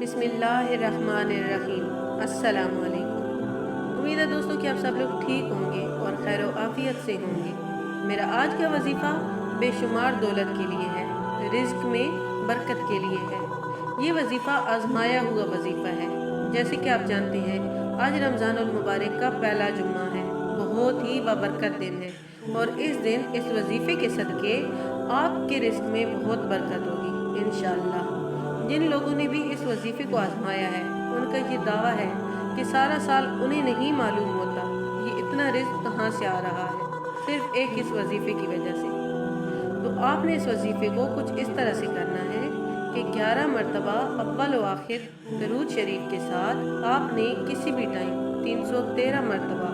बिस्मिल्लाहिर्रहमानिर्रहीम। अस्सलाम वालेकुम। उम्मीद है दोस्तों कि आप सब लोग ठीक होंगे और खैर आफियत से होंगे। मेरा आज का वजीफ़ा बेशुमार दौलत के लिए है, रिज़्क में बरकत के लिए है। ये वजीफ़ा आजमाया हुआ वजीफ़ा है। जैसे कि आप जानते हैं, आज रमज़ानुल मुबारक का पहला जुम्मा है, बहुत ही बाबरकत दिन है और इस दिन इस वजीफ़े के सदक़े आपके रिज़्क में बहुत बरकत होगी इंशाअल्लाह। जिन लोगों ने भी इस वजीफ़े को आजमाया है, उनका ये दावा है कि सारा साल उन्हें नहीं मालूम होता ये इतना रिज़्क कहाँ से आ रहा है, सिर्फ एक इस वजीफ़े की वजह से। तो आपने इस वजीफ़े को कुछ इस तरह से करना है कि 11 मरतबा अव्वल व आखिर दरूद शरीफ के साथ आपने किसी भी टाइम 313 मरतबा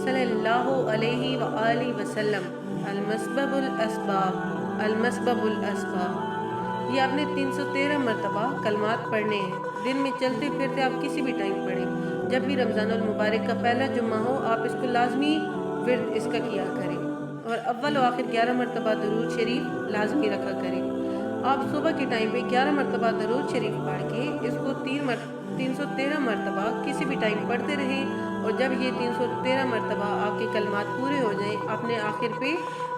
सल्लल्लाहु अलैहि व आलिहि वसल्लम अलमस्बबुल अस्बाब अलमस्बबुल अस्बाब, ये आपने 313 मरतबा कलमात पढ़ने हैं। दिन में चलते फिरते आप किसी भी टाइम पढ़ें। जब भी रमज़ानुल मुबारक का पहला जुम्मा हो, आप इसको लाजमी विर्द इसका किया करें और अव्वल व आखिर 11 मरतबा दरूद शरीफ लाजमी रखा करें। आप सुबह के टाइम पे 11 मरतबा दरूद शरीफ पढ़ के इसको 313 मरतबा किसी भी टाइम पढ़ते रहें और जब ये 313 मरतबा आपके कलमात पूरे हो जाएं, आपने आखिर पे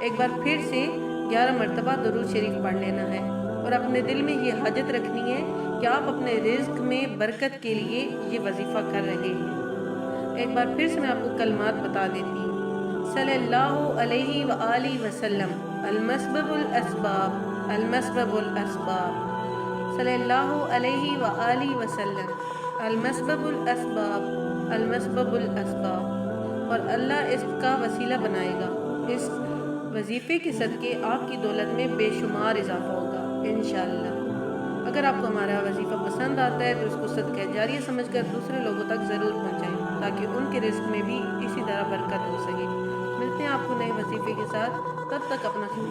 एक बार फिर से 11 मरतबा दरूद शरीफ पढ़ लेना है और अपने दिल में ये हाजत रखनी है कि आप अपने रिज़्क में बरकत के लिए ये वजीफ़ा कर रहे हैं। एक बार फिर से मैं आपको कलमात बता देती हूँ। सल्लल्लाहु अलैहि व आलिहि वसल्लम अलमस्बबुल अस्बाब अलमस्बबुल अस्बाब, सल्लल्लाहु अलैहि व आलिहि वसल्लम अलमस्बबुल अस्बाब अलमस्बबुल अस्बाब। और अल्लाह इसका वसीला बनाएगा। इस वजीफ़े के सदक़े आपकी दौलत में बेशुमार इजाफ़ा होगा इंशाअल्लाह। अगर आपको हमारा वजीफ़ा पसंद आता है तो इसको सदक़ा जारिया समझकर दूसरे लोगों तक ज़रूर पहुँचाएँ ताकि उनके रिज़्क में भी इसी तरह बरकत हो सके। मिलते हैं आपको नए वजीफ़े के साथ, तब तक अपना ख्याल